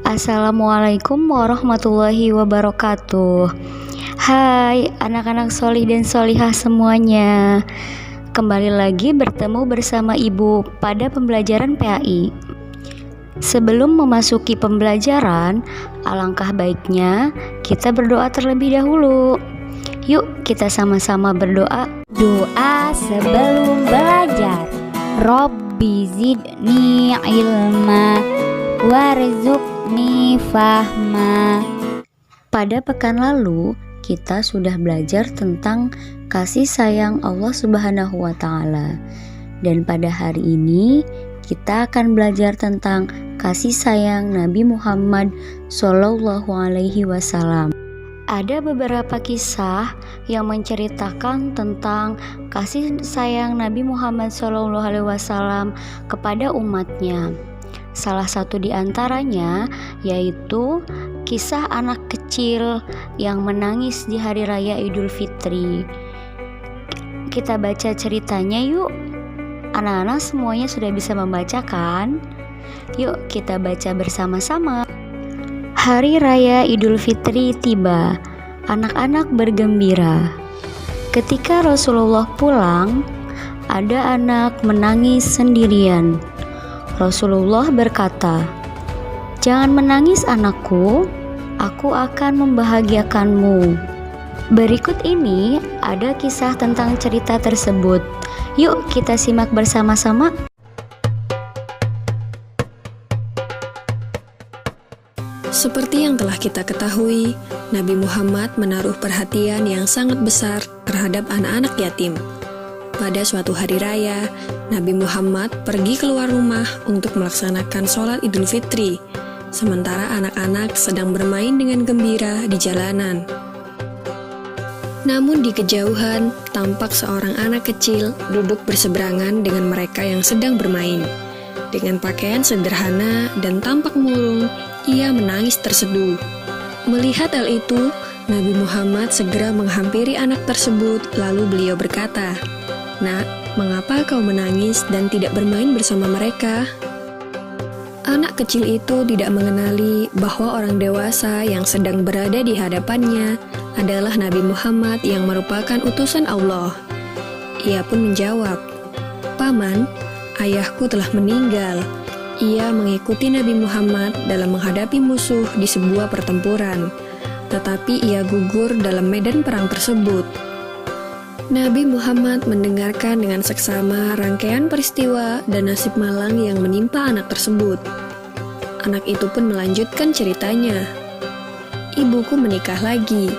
Assalamualaikum warahmatullahi wabarakatuh. Hai anak-anak solih dan solihah semuanya. Kembali lagi bertemu bersama Ibu pada pembelajaran PAI. Sebelum memasuki pembelajaran, alangkah baiknya kita berdoa terlebih dahulu. Yuk kita sama-sama berdoa. Doa sebelum belajar. Robbi zidni ilma warzuqni fahma. Pada pekan lalu kita sudah belajar tentang kasih sayang Allah Subhanahu wa Ta'ala. Dan pada hari ini kita akan belajar tentang kasih sayang Nabi Muhammad Sallallahu Alaihi Wasallam. Ada beberapa kisah yang menceritakan tentang kasih sayang Nabi Muhammad Sallallahu Alaihi Wasallam kepada umatnya. Salah satu di antaranya yaitu kisah anak kecil yang menangis di hari raya Idul Fitri. Kita baca ceritanya yuk. Anak-anak semuanya sudah bisa membaca kan? Yuk kita baca bersama-sama. Hari raya Idul Fitri tiba. Anak-anak bergembira. Ketika Rasulullah pulang, ada anak menangis sendirian. Rasulullah berkata, "Jangan menangis anakku, aku akan membahagiakanmu." Berikut ini ada kisah tentang cerita tersebut. Yuk kita simak bersama-sama. Seperti yang telah kita ketahui, Nabi Muhammad menaruh perhatian yang sangat besar terhadap anak-anak yatim. Pada suatu hari raya, Nabi Muhammad pergi keluar rumah untuk melaksanakan sholat Idul Fitri, sementara anak-anak sedang bermain dengan gembira di jalanan. Namun di kejauhan, tampak seorang anak kecil duduk berseberangan dengan mereka yang sedang bermain. Dengan pakaian sederhana dan tampak murung, ia menangis terseduh. Melihat hal itu, Nabi Muhammad segera menghampiri anak tersebut, lalu beliau berkata, "Nak, mengapa kau menangis dan tidak bermain bersama mereka?" Anak kecil itu tidak mengenali bahwa orang dewasa yang sedang berada di hadapannya adalah Nabi Muhammad yang merupakan utusan Allah. Ia pun menjawab, "Paman, ayahku telah meninggal. Ia mengikuti Nabi Muhammad dalam menghadapi musuh di sebuah pertempuran, tetapi ia gugur dalam medan perang tersebut." Nabi Muhammad mendengarkan dengan seksama rangkaian peristiwa dan nasib malang yang menimpa anak tersebut. Anak itu pun melanjutkan ceritanya. "Ibuku menikah lagi.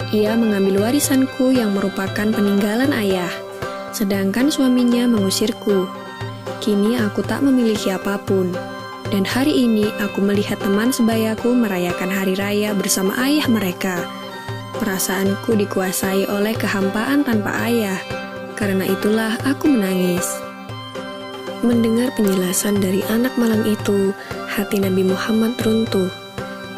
Ia mengambil warisanku yang merupakan peninggalan ayah, sedangkan suaminya mengusirku. Kini aku tak memiliki apapun. Dan hari ini aku melihat teman sebayaku merayakan hari raya bersama ayah mereka. Perasaanku dikuasai oleh kehampaan tanpa ayah. Karena itulah aku menangis." Mendengar penjelasan dari anak malang itu, hati Nabi Muhammad runtuh.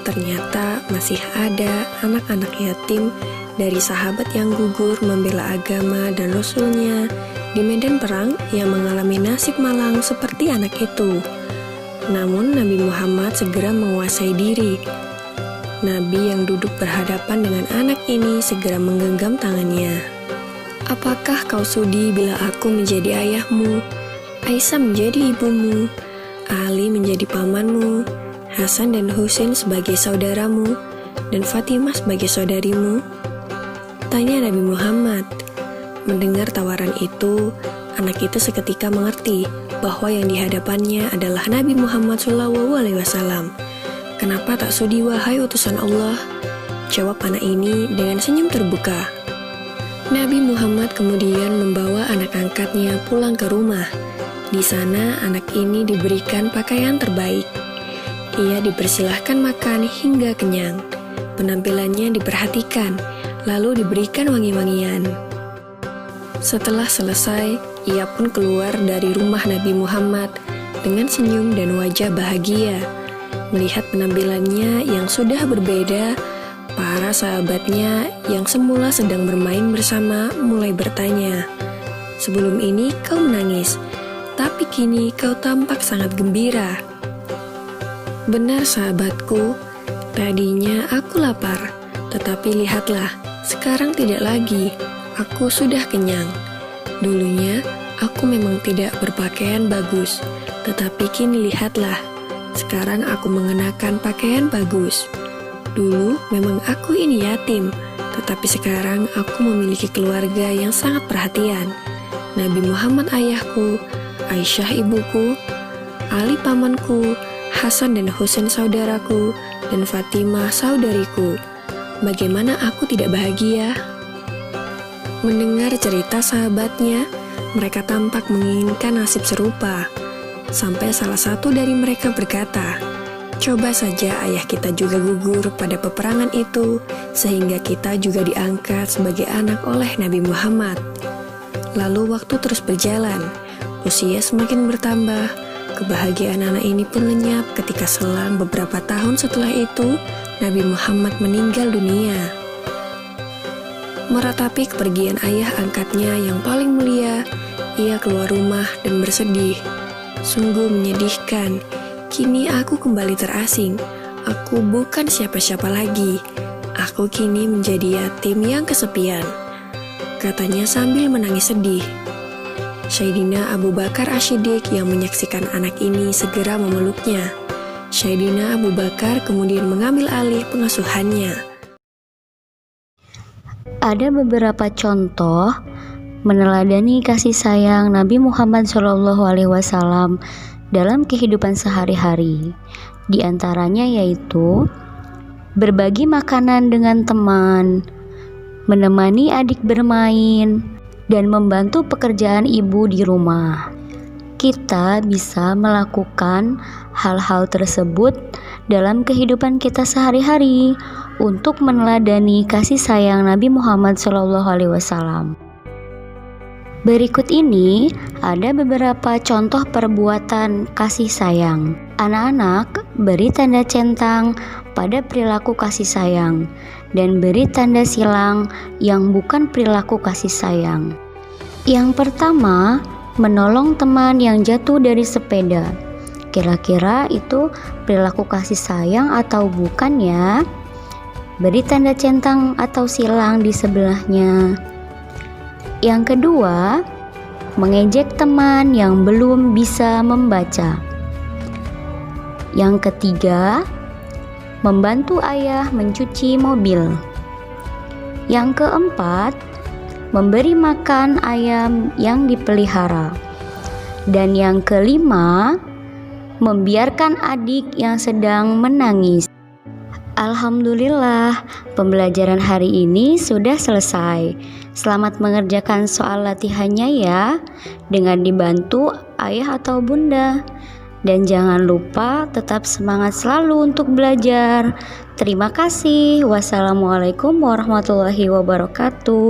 Ternyata masih ada anak-anak yatim dari sahabat yang gugur membela agama dan Rasulnya di medan perang yang mengalami nasib malang seperti anak itu. Namun Nabi Muhammad segera menguasai diri. Nabi yang duduk berhadapan dengan anak ini segera menggenggam tangannya. "Apakah kau sudi bila aku menjadi ayahmu, Aisyah menjadi ibumu, Ali menjadi pamanmu, Hasan dan Husain sebagai saudaramu, dan Fatimah sebagai saudarimu?" tanya Nabi Muhammad. Mendengar tawaran itu, anak itu seketika mengerti bahwa yang dihadapannya adalah Nabi Muhammad SAW. "Kenapa tak sudi wahai utusan Allah?" jawab anak ini dengan senyum terbuka. Nabi Muhammad kemudian membawa anak angkatnya pulang ke rumah. Di sana anak ini diberikan pakaian terbaik. Ia dipersilahkan makan hingga kenyang. Penampilannya diperhatikan, lalu diberikan wangi-wangian. Setelah selesai, ia pun keluar dari rumah Nabi Muhammad dengan senyum dan wajah bahagia. Melihat penampilannya yang sudah berbeda, para sahabatnya yang semula sedang bermain bersama mulai bertanya, "Sebelum ini kau menangis, tapi kini kau tampak sangat gembira." Benar sahabatku, tadinya aku lapar, tetapi lihatlah, sekarang tidak lagi. Aku sudah kenyang. Dulunya, aku memang tidak berpakaian bagus, tetapi kini lihatlah, sekarang aku mengenakan pakaian bagus. Dulu memang aku ini yatim, tetapi sekarang aku memiliki keluarga yang sangat perhatian. Nabi Muhammad ayahku, Aisyah ibuku, Ali pamanku, Hasan dan Husain saudaraku, dan Fatimah saudariku. Bagaimana aku tidak bahagia? Mendengar cerita sahabatnya, mereka tampak menginginkan nasib serupa. Sampai salah satu dari mereka berkata, "Coba saja ayah kita juga gugur pada peperangan itu, sehingga kita juga diangkat sebagai anak oleh Nabi Muhammad." Lalu waktu terus berjalan, usia semakin bertambah. Kebahagiaan anak ini pun lenyap ketika selang beberapa tahun setelah itu, Nabi Muhammad meninggal dunia. Meratapi kepergian ayah angkatnya yang paling mulia, ia keluar rumah dan bersedih. Sungguh menyedihkan, kini aku kembali terasing. Aku bukan siapa-siapa lagi. Aku kini menjadi yatim yang kesepian, katanya sambil menangis sedih. Sayyidina Abu Bakar Asy-Syiddiq yang menyaksikan anak ini segera memeluknya. Sayyidina Abu Bakar kemudian mengambil alih pengasuhannya. Ada beberapa contoh meneladani kasih sayang Nabi Muhammad SAW dalam kehidupan sehari-hari. Di antaranya yaitu berbagi makanan dengan teman, menemani adik bermain, dan membantu pekerjaan ibu di rumah. Kita bisa melakukan hal-hal tersebut dalam kehidupan kita sehari-hari untuk meneladani kasih sayang Nabi Muhammad SAW. Berikut ini ada beberapa contoh perbuatan kasih sayang. Anak-anak, beri tanda centang pada perilaku kasih sayang dan beri tanda silang yang bukan perilaku kasih sayang. Yang pertama, menolong teman yang jatuh dari sepeda. Kira-kira itu perilaku kasih sayang atau bukan ya? Beri tanda centang atau silang di sebelahnya. Yang kedua, mengejek teman yang belum bisa membaca. Yang ketiga, membantu ayah mencuci mobil. Yang keempat, memberi makan ayam yang dipelihara. Dan yang kelima, membiarkan adik yang sedang menangis. Alhamdulillah, pembelajaran hari ini sudah selesai. Selamat mengerjakan soal latihannya ya, dengan dibantu ayah atau bunda. Dan jangan lupa tetap semangat selalu untuk belajar. Terima kasih. Wassalamualaikum warahmatullahi wabarakatuh.